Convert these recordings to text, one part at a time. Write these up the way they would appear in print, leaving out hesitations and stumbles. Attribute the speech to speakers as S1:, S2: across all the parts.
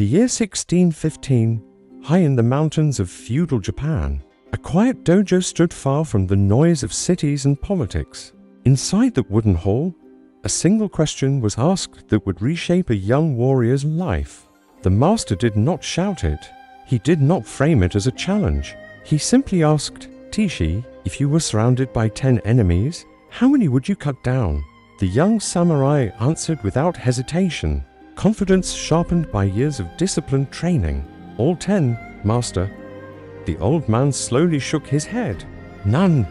S1: year 1615, high in the mountains of feudal Japan, a quiet dojo stood far from the noise of cities and politics. Inside the wooden hall, a single question was asked that would reshape a young warrior's life. The master did not shout it. He did not frame it as a challenge. He simply asked, "Teeshi, if you were surrounded by 10 enemies, how many would you cut down?" The young samurai answered without hesitation, confidence sharpened by years of disciplined training. "All 10, master." The old man slowly shook his head. "None,"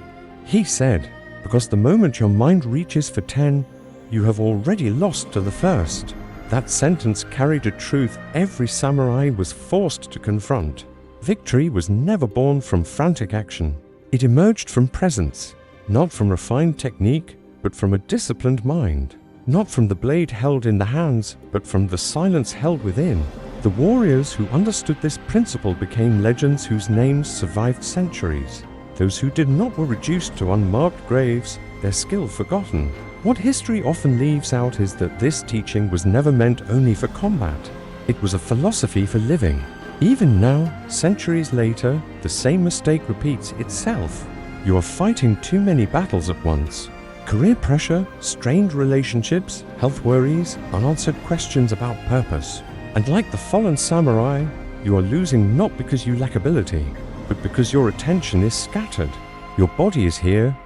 S1: he said, "because the moment your mind reaches for 10, you have already lost to the first." That sentence carried a truth every samurai was forced to confront. Victory was never born from frantic action. It emerged from presence, not from refined technique, but from a disciplined mind. Not from the blade held in the hands, but from the silence held within. The warriors who understood this principle became legends whose names survived centuries. Those who did not were reduced to unmarked graves, their skill forgotten. What history often leaves out is that this teaching was never meant only for combat. It was a philosophy for living. Even now, centuries later, the same mistake repeats itself. You are fighting too many battles at once. Career pressure, strained relationships, health worries, unanswered questions about purpose. And like the fallen samurai, you are losing not because you lack ability, but because your attention is scattered. Your body is here,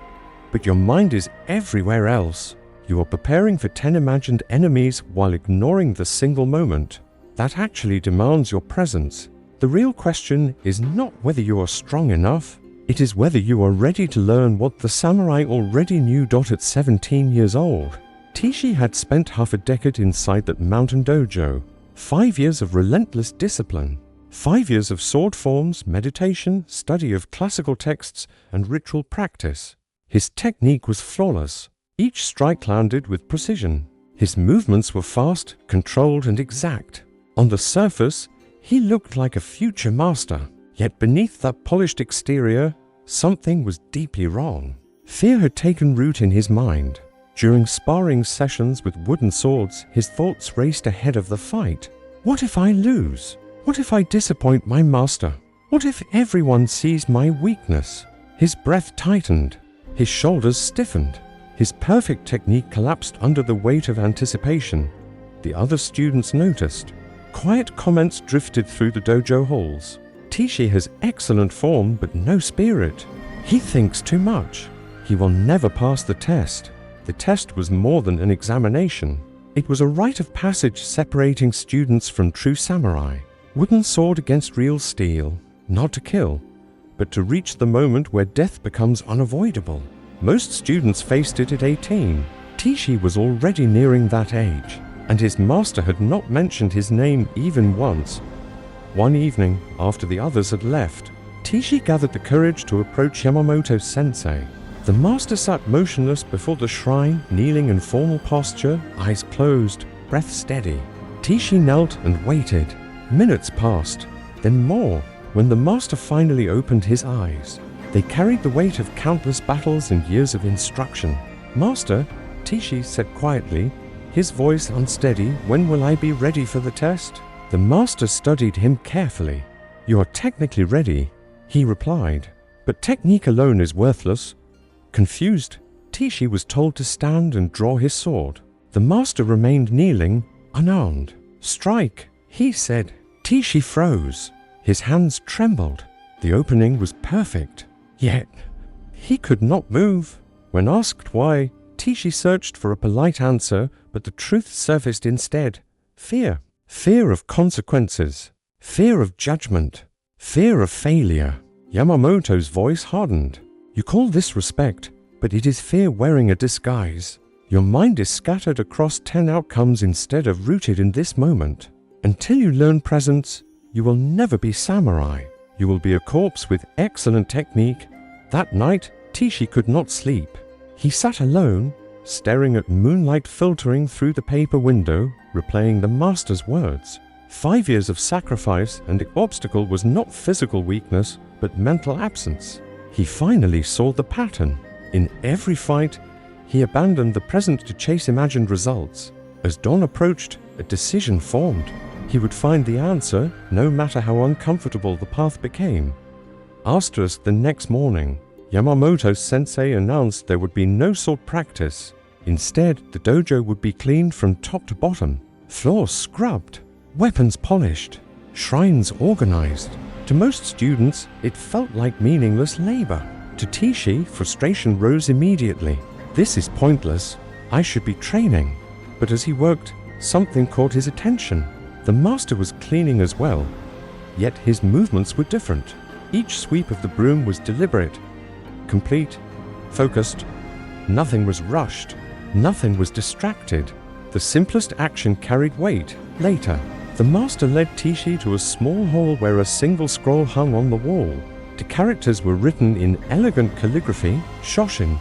S1: but your mind is everywhere else. You are preparing for 10 imagined enemies while ignoring the single moment. That actually demands your presence. The real question is not whether you are strong enough, it is whether you are ready to learn what the samurai already knew. At 17 years old, Teeshi had spent half a decade inside that mountain dojo. 5 years of relentless discipline. 5 years of sword forms, meditation, study of classical texts, and ritual practice. His technique was flawless. Each strike landed with precision. His movements were fast, controlled, and exact. On the surface, he looked like a future master. Yet beneath that polished exterior, something was deeply wrong. Fear had taken root in his mind. During sparring sessions with wooden swords, his thoughts raced ahead of the fight. What if I lose? What if I disappoint my master? What if everyone sees my weakness? His breath tightened. His shoulders stiffened. His perfect technique collapsed under the weight of anticipation. The other students noticed. Quiet comments drifted through the dojo halls. "Teeshi has excellent form but no spirit. He thinks too much. He will never pass the test." The test was more than an examination. It was a rite of passage separating students from true samurai. Wooden sword against real steel, not to kill, but to reach the moment where death becomes unavoidable. Most students faced it at 18. Teeshi was already nearing that age, and his master had not mentioned his name even once. One evening, after the others had left, Teeshi gathered the courage to approach Yamamoto sensei. The master sat motionless before the shrine, kneeling in formal posture, eyes closed, breath steady. Teeshi knelt and waited. Minutes passed, then more. When the master finally opened his eyes, they carried the weight of countless battles and years of instruction. "Master," Teeshi said quietly, his voice unsteady, "when will I be ready for the test?" The master studied him carefully. "You are technically ready," he replied, "but technique alone is worthless." Confused, Teeshi was told to stand and draw his sword. The master remained kneeling, unarmed. "Strike," he said. Teeshi froze. His hands trembled. The opening was perfect. Yet, he could not move. When asked why, Teeshi searched for a polite answer, but the truth surfaced instead. Fear. Fear of consequences. Fear of judgment. Fear of failure. Yamamoto's voice hardened. "You call this respect, but it is fear wearing a disguise. Your mind is scattered across 10 outcomes instead of rooted in this moment. Until you learn presence, you will never be samurai. You will be a corpse with excellent technique." That night, Teeshi could not sleep. He sat alone, staring at moonlight filtering through the paper window, replaying the master's words. 5 years of sacrifice, and the obstacle was not physical weakness, but mental absence. He finally saw the pattern. In every fight, he abandoned the present to chase imagined results. As dawn approached, a decision formed. He would find the answer, no matter how uncomfortable the path became. Asterisk the next morning, Yamamoto-sensei announced there would be no sword practice. Instead, the dojo would be cleaned from top to bottom, floors scrubbed, weapons polished, shrines organized. To most students, it felt like meaningless labor. To Teeshi, frustration rose immediately. This is pointless. I should be training. But as he worked, something caught his attention. The master was cleaning as well, yet his movements were different. Each sweep of the broom was deliberate, complete, focused. Nothing was rushed. Nothing was distracted. The simplest action carried weight. Later, the master led Teeshi to a small hall where a single scroll hung on the wall. The characters were written in elegant calligraphy, Shoshin,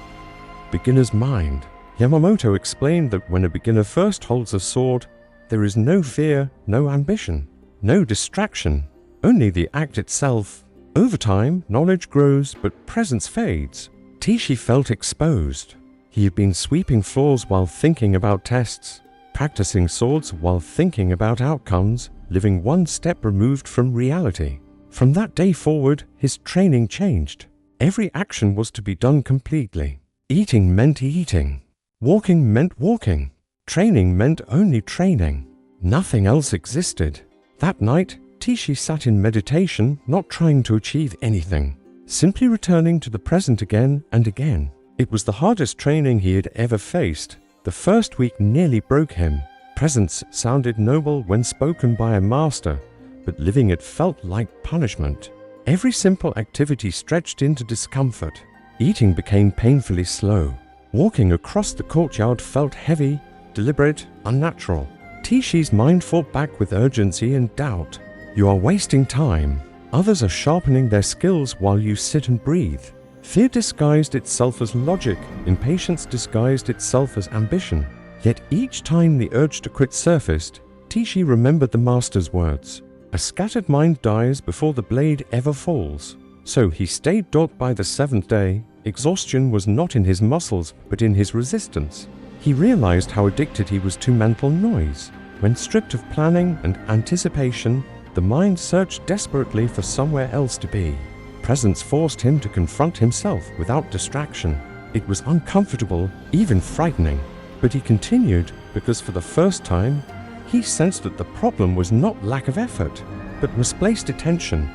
S1: beginner's mind. Yamamoto explained that when a beginner first holds a sword, there is no fear, no ambition, no distraction, only the act itself. Over time, knowledge grows, but presence fades. Teeshi felt exposed. He had been sweeping floors while thinking about tests, practicing swords while thinking about outcomes, living one step removed from reality. From that day forward, his training changed. Every action was to be done completely. Eating meant eating. Walking meant walking. Training meant only training. Nothing else existed. That night, Teeshi sat in meditation, not trying to achieve anything, simply returning to the present again and again. It was the hardest training he had ever faced. The first week nearly broke him. Presence sounded noble when spoken by a master, but living it felt like punishment. Every simple activity stretched into discomfort. Eating became painfully slow. Walking across the courtyard felt heavy, deliberate, unnatural. Teeshi's mind fought back with urgency and doubt. You are wasting time. Others are sharpening their skills while you sit and breathe. Fear disguised itself as logic. Impatience disguised itself as ambition. Yet each time the urge to quit surfaced, Teeshi remembered the master's words. A scattered mind dies before the blade ever falls. So he stayed dot by the seventh day. Exhaustion was not in his muscles, but in his resistance. He realized how addicted he was to mental noise. When stripped of planning and anticipation, the mind searched desperately for somewhere else to be. Presence forced him to confront himself without distraction. It was uncomfortable, even frightening. But he continued because for the first time, he sensed that the problem was not lack of effort, but misplaced attention.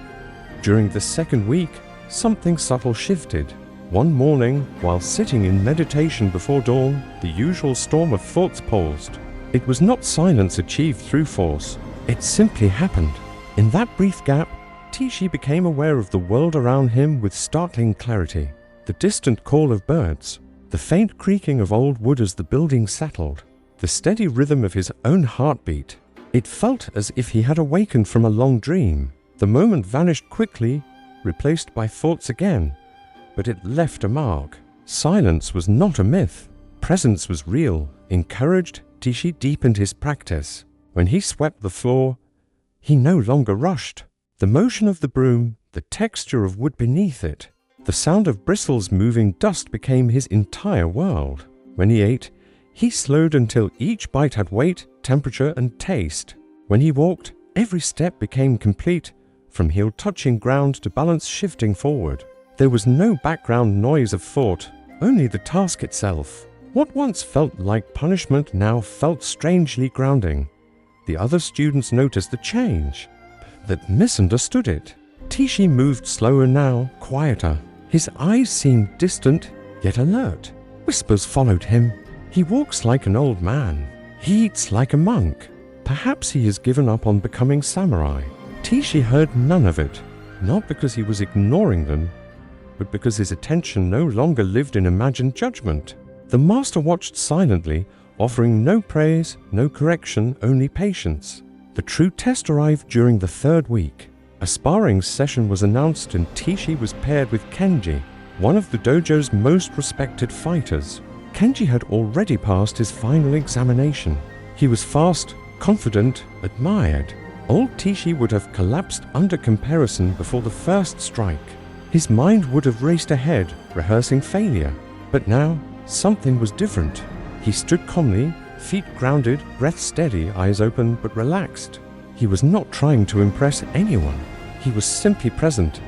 S1: During the second week, something subtle shifted. One morning, while sitting in meditation before dawn, the usual storm of thoughts paused. It was not silence achieved through force. It simply happened. In that brief gap, Teeshi became aware of the world around him with startling clarity. The distant call of birds, the faint creaking of old wood as the building settled, the steady rhythm of his own heartbeat. It felt as if he had awakened from a long dream. The moment vanished quickly, replaced by thoughts again, but it left a mark. Silence was not a myth. Presence was real. Encouraged, Teeshi deepened his practice. When he swept the floor, he no longer rushed. The motion of the broom, the texture of wood beneath it, the sound of bristles moving dust became his entire world. When he ate, he slowed until each bite had weight, temperature, and taste. When he walked, every step became complete, from heel touching ground to balance shifting forward. There was no background noise of thought, only the task itself. What once felt like punishment now felt strangely grounding. The other students noticed the change, but misunderstood it. Teeshi moved slower now, quieter. His eyes seemed distant, yet alert. Whispers followed him. He walks like an old man. He eats like a monk. Perhaps he has given up on becoming samurai. Teeshi heard none of it, not because he was ignoring them, but because his attention no longer lived in imagined judgment. The master watched silently, offering no praise, no correction, only patience. The true test arrived during the third week. A sparring session was announced and Teeshi was paired with Kenji, one of the dojo's most respected fighters. Kenji had already passed his final examination. He was fast, confident, admired. Old Teeshi would have collapsed under comparison before the first strike. His mind would have raced ahead, rehearsing failure. But now, something was different. He stood calmly, feet grounded, breath steady, eyes open but relaxed. He was not trying to impress anyone. He was simply present.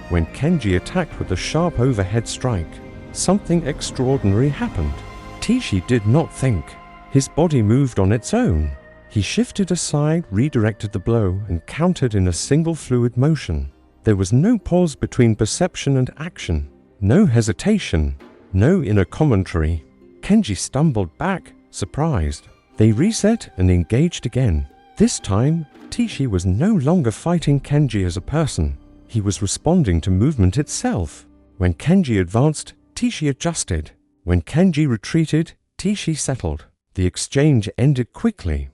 S1: When Kenji attacked with a sharp overhead strike, something extraordinary happened. Teeshi did not think. His body moved on its own. He shifted aside, redirected the blow, and countered in a single fluid motion. There was no pause between perception and action, no hesitation, no inner commentary. Kenji stumbled back, surprised. They reset and engaged again. This time, Teeshi was no longer fighting Kenji as a person. He was responding to movement itself. When Kenji advanced, Teeshi adjusted. When Kenji retreated, Teeshi settled. The exchange ended quickly.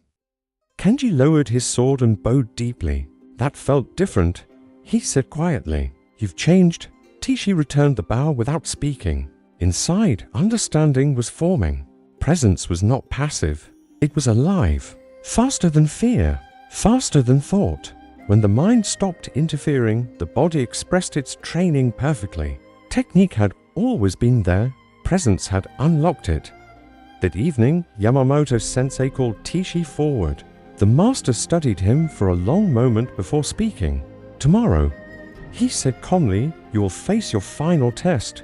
S1: Kenji lowered his sword and bowed deeply. That felt different. He said quietly, "You've changed." Teeshi returned the bow without speaking. Inside, understanding was forming. Presence was not passive. It was alive. Faster than fear. Faster than thought. When the mind stopped interfering, the body expressed its training perfectly. Technique had always been there. Presence had unlocked it. That evening, Yamamoto-sensei called Teeshi forward. The master studied him for a long moment before speaking. "Tomorrow," he said calmly, "you will face your final test."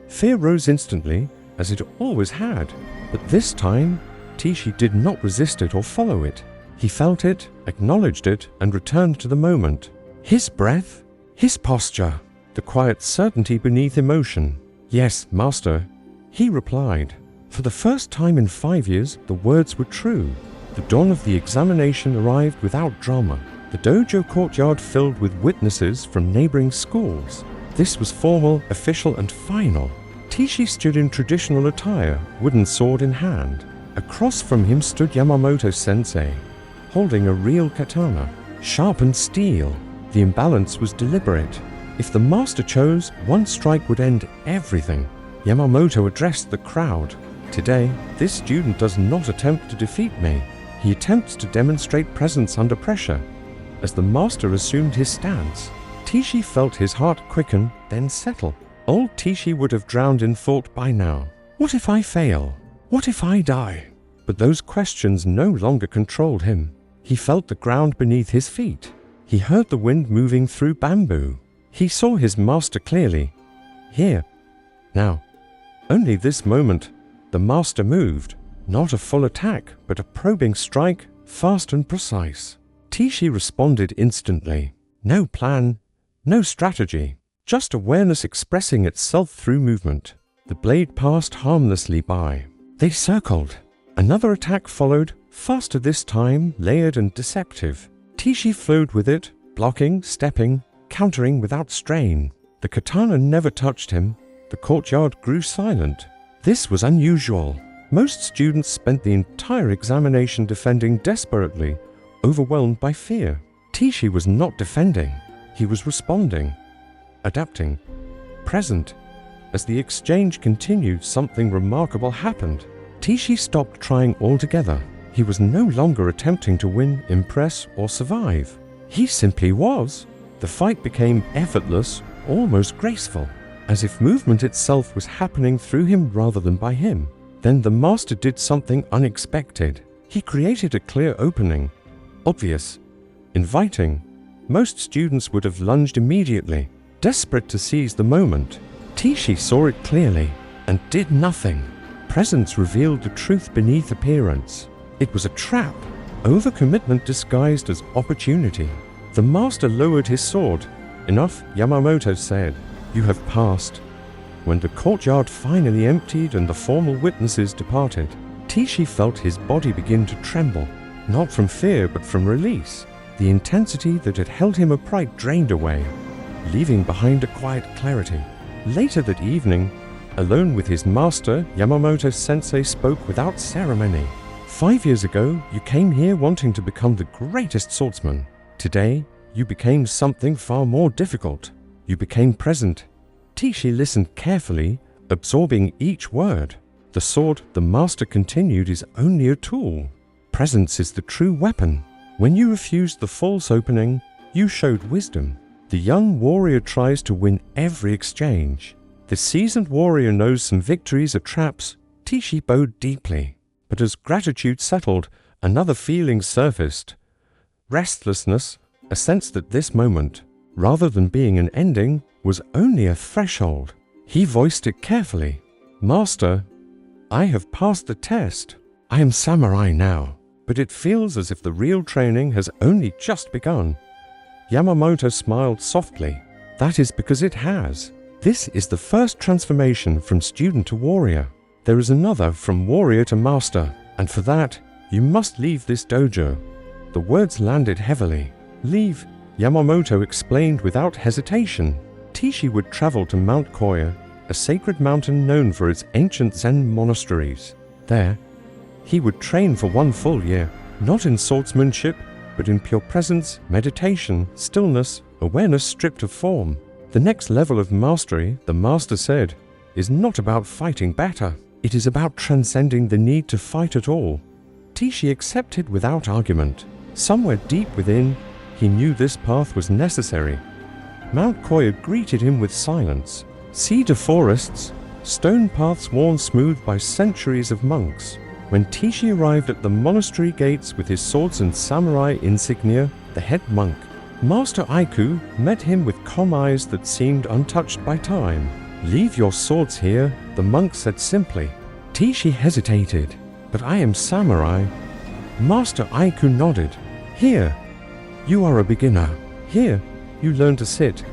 S1: Fear rose instantly, as it always had. But this time, Teeshi did not resist it or follow it. He felt it, acknowledged it, and returned to the moment. His breath, his posture, the quiet certainty beneath emotion. "Yes, master," he replied. For the first time in 5 years, the words were true. The dawn of the examination arrived without drama. The dojo courtyard filled with witnesses from neighboring schools. This was formal, official, and final. Teeshi stood in traditional attire, wooden sword in hand. Across from him stood Yamamoto-sensei, holding a real katana, sharpened steel. The imbalance was deliberate. If the master chose, one strike would end everything. Yamamoto addressed the crowd. "Today, this student does not attempt to defeat me. He attempts to demonstrate presence under pressure." As the master assumed his stance, Teeshi felt his heart quicken, then settle. Old Teeshi would have drowned in thought by now. What if I fail? What if I die? But those questions no longer controlled him. He felt the ground beneath his feet. He heard the wind moving through bamboo. He saw his master clearly. Here. Now. Only this moment, the master moved. Not a full attack, but a probing strike, fast and precise. Teeshi responded instantly. No plan, no strategy, just awareness expressing itself through movement. The blade passed harmlessly by. They circled. Another attack followed, faster this time, layered and deceptive. Teeshi flowed with it, blocking, stepping, countering without strain. The katana never touched him. The courtyard grew silent. This was unusual. Most students spent the entire examination defending desperately, overwhelmed by fear. Teeshi was not defending. He was responding, adapting, present. As the exchange continued, something remarkable happened. Teeshi stopped trying altogether. He was no longer attempting to win, impress, or survive. He simply was. The fight became effortless, almost graceful, as if movement itself was happening through him rather than by him. Then the master did something unexpected. He created a clear opening, obvious, inviting. Most students would have lunged immediately, desperate to seize the moment. Teeshi saw it clearly and did nothing. Presence revealed the truth beneath appearance. It was a trap, overcommitment disguised as opportunity. The master lowered his sword. "Enough," Yamamoto said. "You have passed." When the courtyard finally emptied and the formal witnesses departed, Teeshi felt his body begin to tremble, not from fear but from release. The intensity that had held him upright drained away, leaving behind a quiet clarity. Later that evening, alone with his master, Yamamoto-sensei spoke without ceremony. 5 years ago, you came here wanting to become the greatest swordsman. Today, you became something far more difficult. You became present. Teeshi listened carefully, absorbing each word. The sword the master continued is only a tool. Presence is the true weapon. When you refused the false opening, you showed wisdom. The young warrior tries to win every exchange. The seasoned warrior knows some victories are traps. Teeshi bowed deeply. But as gratitude settled, another feeling surfaced. restlessness, a sense that this moment, rather than being an ending, was only a threshold. He voiced it carefully. "Master, I have passed the test. I am samurai now, but it feels as if the real training has only just begun." Yamamoto smiled softly. "That is because it has. This is the first transformation from student to warrior. There is another from warrior to master, and for that, you must leave this dojo." The words landed heavily. "Leave," Yamamoto explained without hesitation. Teeshi would travel to Mount Koya, a sacred mountain known for its ancient Zen monasteries. There, he would train for 1 full year, not in swordsmanship, but in pure presence, meditation, stillness, awareness stripped of form. The next level of mastery, the master said, is not about fighting better. It is about transcending the need to fight at all. Teeshi accepted without argument. Somewhere deep within, he knew this path was necessary. Mount Koya greeted him with silence. Cedar forests, stone paths worn smooth by centuries of monks. When Teeshi arrived at the monastery gates with his swords and samurai insignia, the head monk, Master Aiku, met him with calm eyes that seemed untouched by time. "Leave your swords here," the monk said simply. Teeshi hesitated. "But I am samurai." Master Aiku nodded. "Here, you are a beginner. Here, you learn to sit."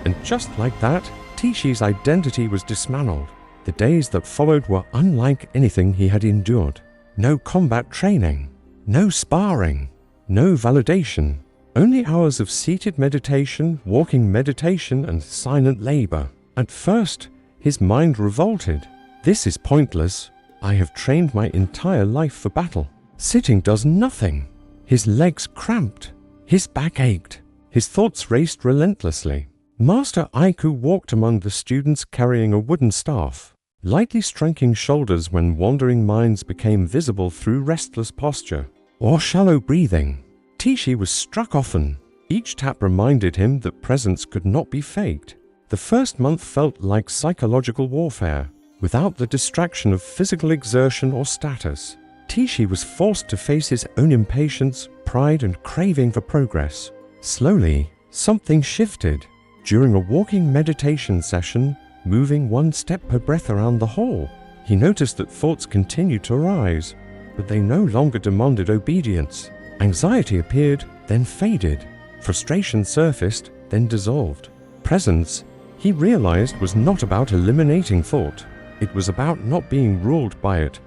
S1: And just like that, Teeshi's identity was dismantled. The days that followed were unlike anything he had endured. No combat training, no sparring, no validation. Only hours of seated meditation, walking meditation, and silent labor. At first, his mind revolted. "This is pointless. I have trained my entire life for battle. Sitting does nothing." His legs cramped. His back ached. His thoughts raced relentlessly. Master Aiku walked among the students carrying a wooden staff, lightly striking shoulders when wandering minds became visible through restless posture or shallow breathing. Teeshi was struck often. Each tap reminded him that presence could not be faked. The first month felt like psychological warfare, without the distraction of physical exertion or status. Teeshi was forced to face his own impatience, pride, and craving for progress. Slowly, something shifted. During a walking meditation session, moving 1 step per breath around the hall, he noticed that thoughts continued to arise, but they no longer demanded obedience. Anxiety appeared, then faded. Frustration surfaced, then dissolved. Presence, he realized, was not about eliminating thought. It was about not being ruled by it.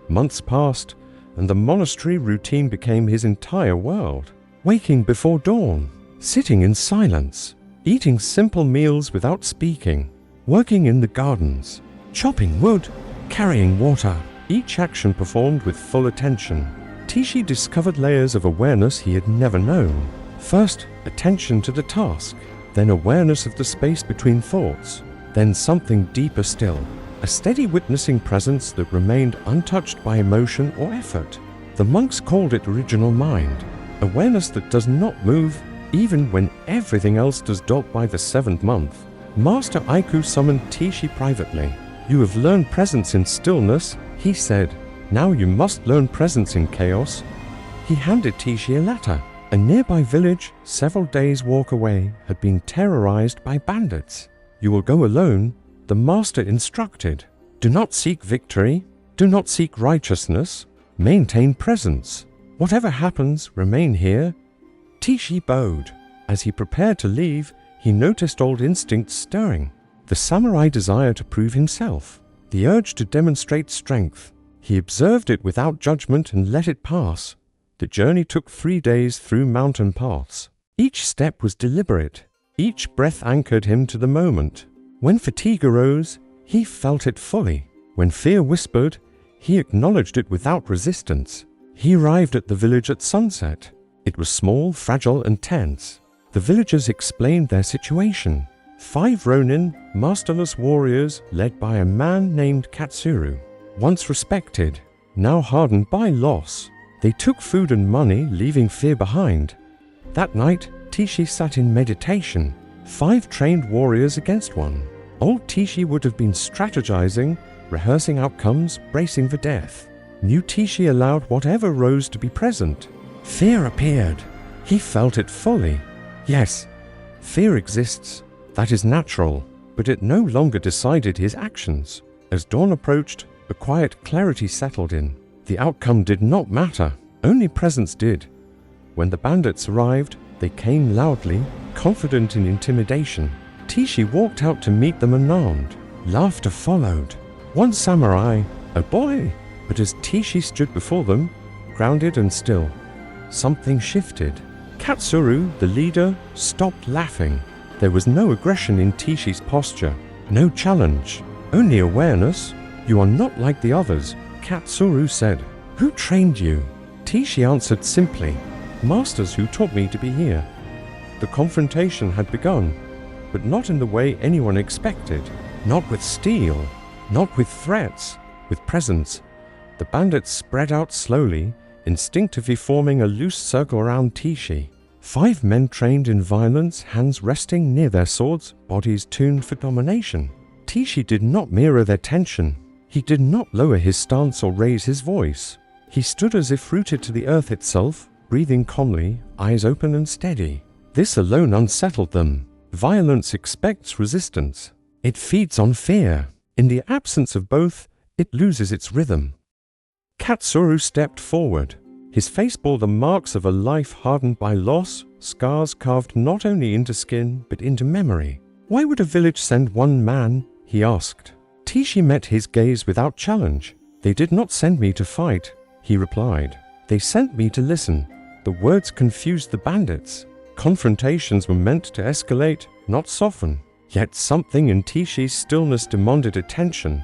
S1: Months passed, and the monastery routine became his entire world. Waking before dawn, sitting in silence, eating simple meals without speaking, working in the gardens, chopping wood, carrying water, each action performed with full attention. Teeshi discovered layers of awareness he had never known. First, attention to the task, then awareness of the space between thoughts, then something deeper still, a steady witnessing presence that remained untouched by emotion or effort. The monks called it original mind, awareness that does not move even when everything else does. By the 7th month, Master Aiku summoned Teeshi privately. "You have learned presence in stillness," he said. "Now you must learn presence in chaos." He handed Teeshi a letter. A nearby village, several days' walk away, had been terrorized by bandits. "You will go alone," the master instructed. "Do not seek victory. Do not seek righteousness. Maintain presence. Whatever happens, remain here." Teeshi bowed. As he prepared to leave, he noticed old instincts stirring. The samurai desire to prove himself. The urge to demonstrate strength. He observed it without judgment and let it pass. The journey took 3 days through mountain paths. Each step was deliberate. Each breath anchored him to the moment. When fatigue arose, he felt it fully. When fear whispered, he acknowledged it without resistance. He arrived at the village at sunset. It was small, fragile, and tense. The villagers explained their situation. 5 ronin, masterless warriors led by a man named Katsuru. Once respected, now hardened by loss. They took food and money, leaving fear behind. That night, Teeshi sat in meditation. 5 trained warriors against 1. Old Teeshi would have been strategizing, rehearsing outcomes, bracing for death. New Teeshi allowed whatever rose to be present. Fear appeared. He felt it fully. Yes, fear exists. That is natural, but it no longer decided his actions. As dawn approached, a quiet clarity settled in. The outcome did not matter, only presence did. When the bandits arrived, they came loudly, confident in intimidation. Teeshi walked out to meet them unarmed. Laughter followed. One samurai, a boy, but as Teeshi stood before them, grounded and still, something shifted. Katsuru, the leader, stopped laughing. There was no aggression in Teeshi's posture, no challenge, only awareness. "You are not like the others," Katsuru said. "Who trained you?" Teeshi answered simply, "Masters who taught me to be here." The confrontation had begun, but not in the way anyone expected. Not with steel, not with threats, with presence. The bandits spread out slowly, instinctively forming a loose circle around Teeshi. 5 men trained in violence, hands resting near their swords, bodies tuned for domination. Teeshi did not mirror their tension. He did not lower his stance or raise his voice. He stood as if rooted to the earth itself, breathing calmly, eyes open and steady. This alone unsettled them. Violence expects resistance. It feeds on fear. In the absence of both, it loses its rhythm. Katsuru stepped forward. His face bore the marks of a life hardened by loss, scars carved not only into skin, but into memory. "Why would a village send one man?" he asked. Teeshi met his gaze without challenge. "They did not send me to fight," he replied. "They sent me to listen." The words confused the bandits. Confrontations were meant to escalate, not soften. Yet something in Teeshi's stillness demanded attention.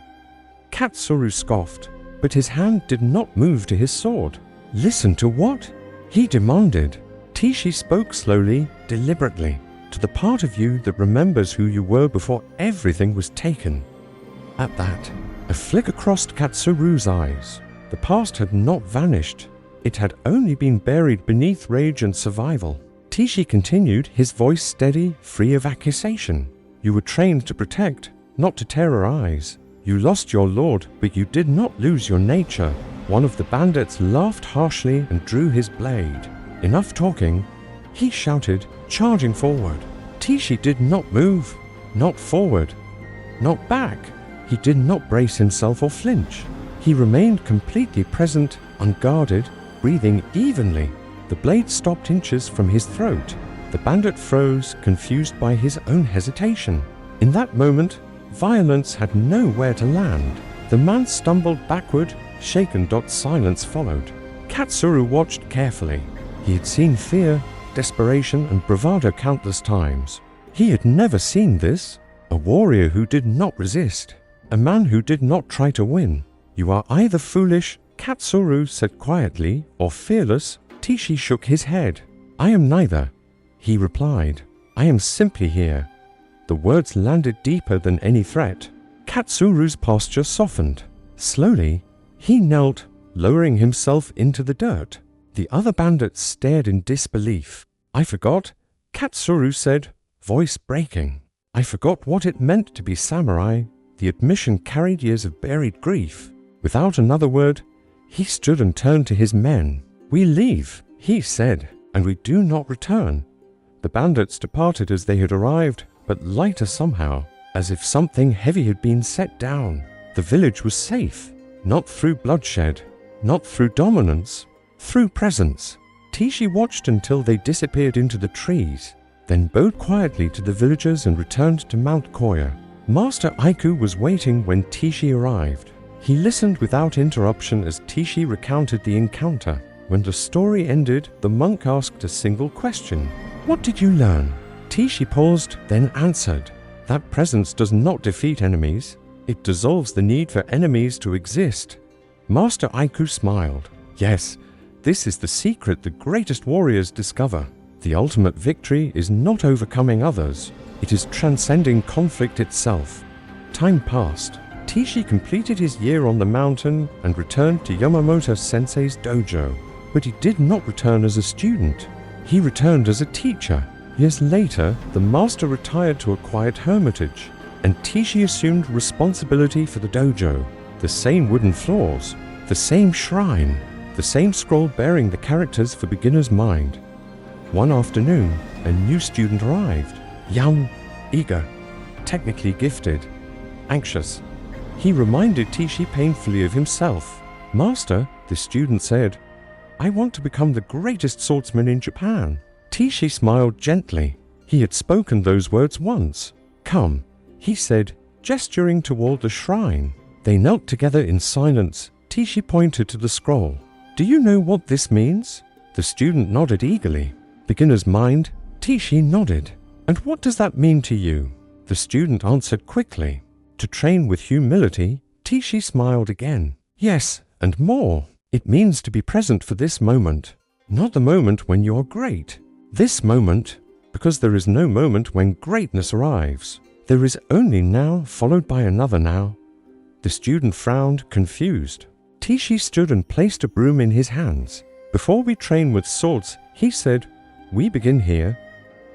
S1: Katsuru scoffed, but his hand did not move to his sword. "Listen to what?" he demanded. Teeshi spoke slowly, deliberately, "To the part of you that remembers who you were before everything was taken." At that, a flicker crossed Katsuru's eyes. The past had not vanished. It had only been buried beneath rage and survival. Teeshi continued, his voice steady, free of accusation. "You were trained to protect, not to terrorize. You lost your lord, but you did not lose your nature." One of the bandits laughed harshly and drew his blade. "Enough talking," he shouted, charging forward. Teeshi did not move, not forward, not back. He did not brace himself or flinch. He remained completely present, unguarded, breathing evenly. The blade stopped inches from his throat. The bandit froze, confused by his own hesitation. In that moment, violence had nowhere to land. The man stumbled backward, shaken. Silence followed. Katsuru watched carefully. He had seen fear, desperation, and bravado countless times. He had never seen this. A warrior who did not resist. A man who did not try to win. "You are either foolish," Katsuru said quietly, "or fearless." Teeshi shook his head. "I am neither," he replied. "I am simply here." The words landed deeper than any threat. Katsuru's posture softened. Slowly, he knelt, lowering himself into the dirt. The other bandits stared in disbelief. "I forgot," Katsuru said, voice breaking. "I forgot what it meant to be samurai." The admission carried years of buried grief. Without another word, he stood and turned to his men. "We leave," he said, "and we do not return." The bandits departed as they had arrived, but lighter somehow, as if something heavy had been set down. The village was safe, not through bloodshed, not through dominance, through presence. Teeshi watched until they disappeared into the trees, then bowed quietly to the villagers and returned to Mount Koya. Master Aiku was waiting when Teeshi arrived. He listened without interruption as Teeshi recounted the encounter. When the story ended, the monk asked a single question. "What did you learn?" Teeshi paused, then answered. "That presence does not defeat enemies. It dissolves the need for enemies to exist." Master Aiku smiled. "Yes, this is the secret the greatest warriors discover. The ultimate victory is not overcoming others. It is transcending conflict itself." Time passed. Teeshi completed his year on the mountain and returned to Yamamoto-sensei's dojo. But he did not return as a student. He returned as a teacher. Years later, the master retired to a quiet hermitage, and Teeshi assumed responsibility for the dojo. The same wooden floors, the same shrine, the same scroll bearing the characters for beginner's mind. One afternoon, a new student arrived. Young, eager, technically gifted, anxious. He reminded Teeshi painfully of himself. "Master," the student said, "I want to become the greatest swordsman in Japan." Teeshi smiled gently. He had spoken those words once. "Come," he said, gesturing toward the shrine. They knelt together in silence. Teeshi pointed to the scroll. "Do you know what this means?" The student nodded eagerly. "Beginner's mind?" Teeshi nodded. "And what does that mean to you?" The student answered quickly. "To train with humility." Teeshi smiled again. "Yes, and more. It means to be present for this moment. Not the moment when you are great. This moment, because there is no moment when greatness arrives. There is only now followed by another now." The student frowned, confused. Teeshi stood and placed a broom in his hands. "Before we train with swords," he said, "we begin here."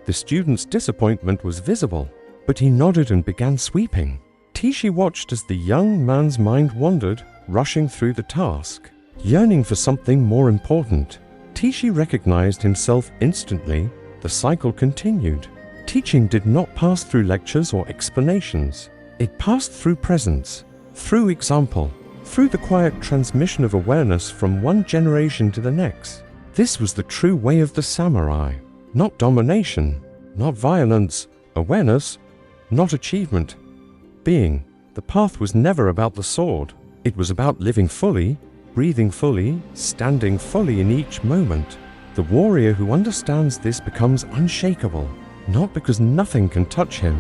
S1: The student's disappointment was visible, but he nodded and began sweeping. Teeshi watched as the young man's mind wandered, rushing through the task, yearning for something more important. Teeshi recognized himself instantly. The cycle continued. Teaching did not pass through lectures or explanations. It passed through presence, through example, through the quiet transmission of awareness from one generation to the next. This was the true way of the samurai. Not domination, not violence, awareness, not achievement. Being. The path was never about the sword. It was about living fully, breathing fully, standing fully in each moment. The warrior who understands this becomes unshakable, not because nothing can touch him,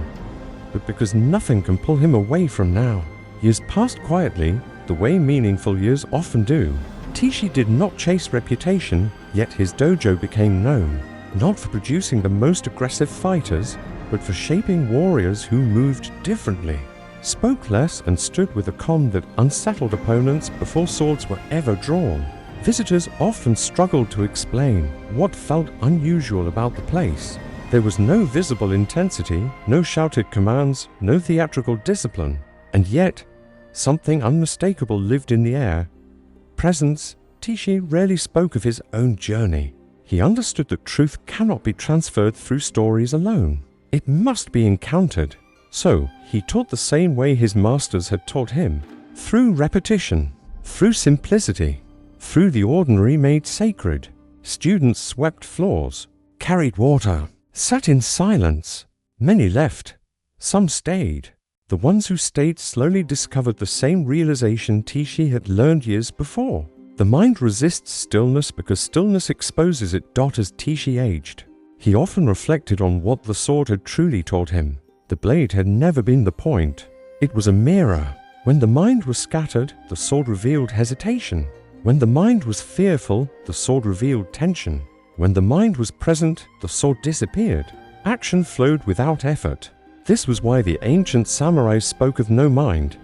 S1: but because nothing can pull him away from now. Years passed quietly, the way meaningful years often do. Teeshi did not chase reputation, yet his dojo became known, not for producing the most aggressive fighters, but for shaping warriors who moved differently, spoke less, and stood with a calm that unsettled opponents before swords were ever drawn. Visitors often struggled to explain what felt unusual about the place. There was no visible intensity, no shouted commands, no theatrical discipline, and yet something unmistakable lived in the air. Presence. Teeshi rarely spoke of his own journey. He understood that truth cannot be transferred through stories alone. It must be encountered. So, he taught the same way his masters had taught him, through repetition, through simplicity, through the ordinary made sacred. Students swept floors, carried water, sat in silence. Many left. Some stayed. The ones who stayed slowly discovered the same realization Teeshi had learned years before. The mind resists stillness because stillness exposes it. As Teeshi aged, he often reflected on what the sword had truly taught him. The blade had never been the point. It was a mirror. When the mind was scattered, the sword revealed hesitation. When the mind was fearful, the sword revealed tension. When the mind was present, the sword disappeared. Action flowed without effort. This was why the ancient samurai spoke of no mind.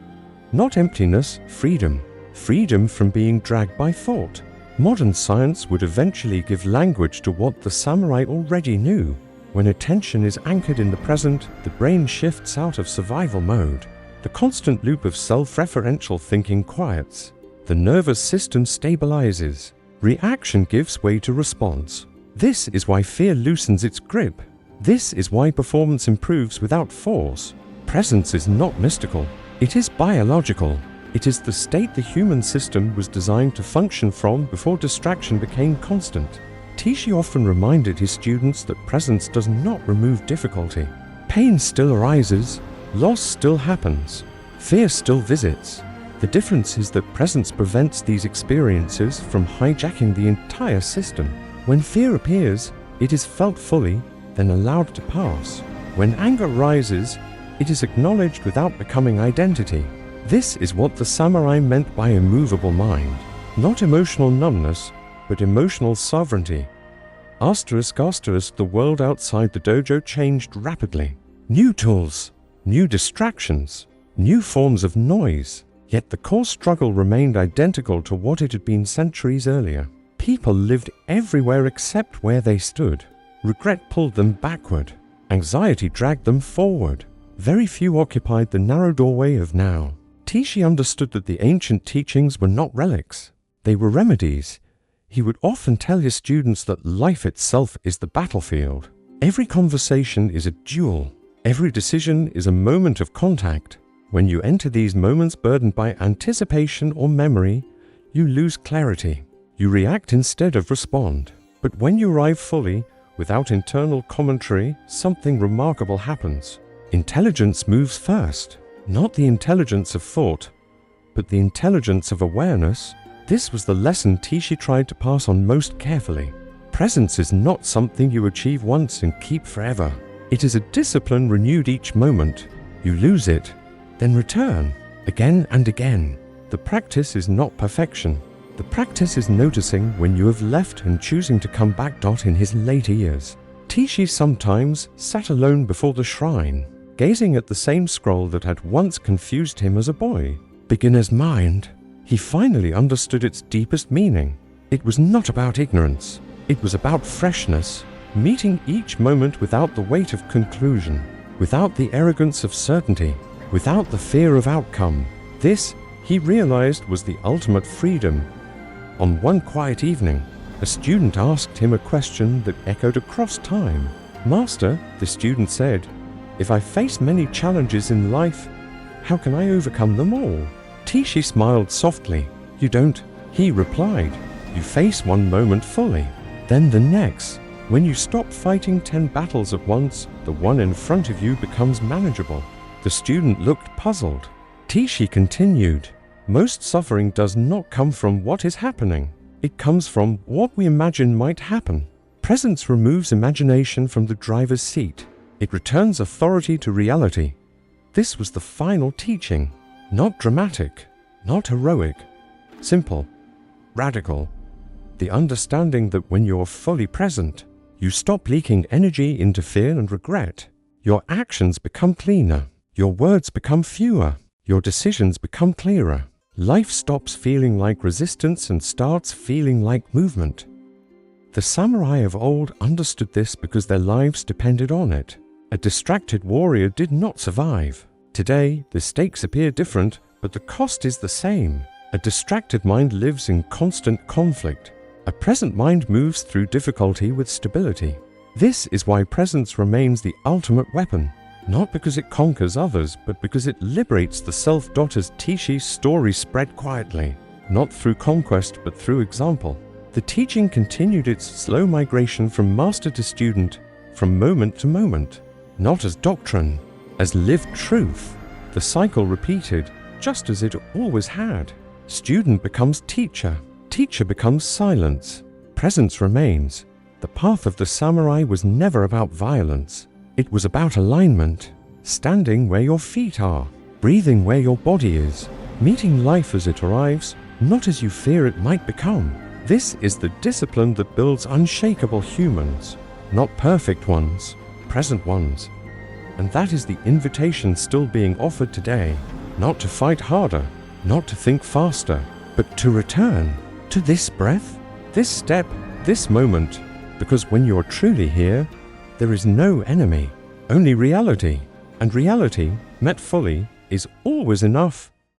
S1: Not emptiness, freedom. Freedom from being dragged by thought. Modern science would eventually give language to what the samurai already knew. When attention is anchored in the present, the brain shifts out of survival mode. The constant loop of self-referential thinking quiets. The nervous system stabilizes. Reaction gives way to response. This is why fear loosens its grip. This is why performance improves without force. Presence is not mystical. It is biological. It is the state the human system was designed to function from before distraction became constant. Teeshi often reminded his students that presence does not remove difficulty. Pain still arises, loss still happens, fear still visits. The difference is that presence prevents these experiences from hijacking the entire system. When fear appears, it is felt fully, then allowed to pass. When anger rises, it is acknowledged without becoming identity. This is what the samurai meant by immovable mind. Not emotional numbness, but emotional sovereignty. The world outside the dojo changed rapidly. New tools, new distractions, new forms of noise. Yet the core struggle remained identical to what it had been centuries earlier. People lived everywhere except where they stood. Regret pulled them backward. Anxiety dragged them forward. Very few occupied the narrow doorway of now. Teeshi understood that the ancient teachings were not relics. They were remedies. He would often tell his students that life itself is the battlefield. Every conversation is a duel. Every decision is a moment of contact. When you enter these moments burdened by anticipation or memory, you lose clarity. You react instead of respond. But when you arrive fully, without internal commentary, something remarkable happens. Intelligence moves first. Not the intelligence of thought, but the intelligence of awareness. This was the lesson Teeshi tried to pass on most carefully. Presence is not something you achieve once and keep forever. It is a discipline renewed each moment. You lose it, then return, again and again. The practice is not perfection. The practice is noticing when you have left and choosing to come back. In his later years, Teeshi sometimes sat alone before the shrine, gazing at the same scroll that had once confused him as a boy. Beginner's mind. He finally understood its deepest meaning. It was not about ignorance. It was about freshness, meeting each moment without the weight of conclusion, without the arrogance of certainty, without the fear of outcome. This, he realized, was the ultimate freedom. On one quiet evening, a student asked him a question that echoed across time. "Master," the student said, "if I face many challenges in life, how can I overcome them all?" Teeshi smiled softly. "You don't," he replied. "You face one moment fully, then the next. When you stop fighting 10 battles at once, the one in front of you becomes manageable." The student looked puzzled. Teeshi continued, "Most suffering does not come from what is happening. It comes from what we imagine might happen. Presence removes imagination from the driver's seat. It returns authority to reality." This was the final teaching. Not dramatic, not heroic. Simple, radical. The understanding that when you're fully present, you stop leaking energy into fear and regret. Your actions become cleaner. Your words become fewer. Your decisions become clearer. Life stops feeling like resistance and starts feeling like movement. The samurai of old understood this because their lives depended on it. A distracted warrior did not survive. Today, the stakes appear different, but the cost is the same. A distracted mind lives in constant conflict. A present mind moves through difficulty with stability. This is why presence remains the ultimate weapon. Not because it conquers others, but because it liberates the self. As Teeshi's story spread quietly, not through conquest but through example. The teaching continued its slow migration from master to student, from moment to moment, not as doctrine, as lived truth. The cycle repeated, just as it always had. Student becomes teacher, teacher becomes silence, presence remains. The path of the samurai was never about violence. It was about alignment, standing where your feet are, breathing where your body is, meeting life as it arrives, not as you fear it might become. This is the discipline that builds unshakable humans, not perfect ones, present ones. And that is the invitation still being offered today, not to fight harder, not to think faster, but to return to this breath, this step, this moment, because when you're truly here, there is no enemy, only reality, and reality, met fully, is always enough.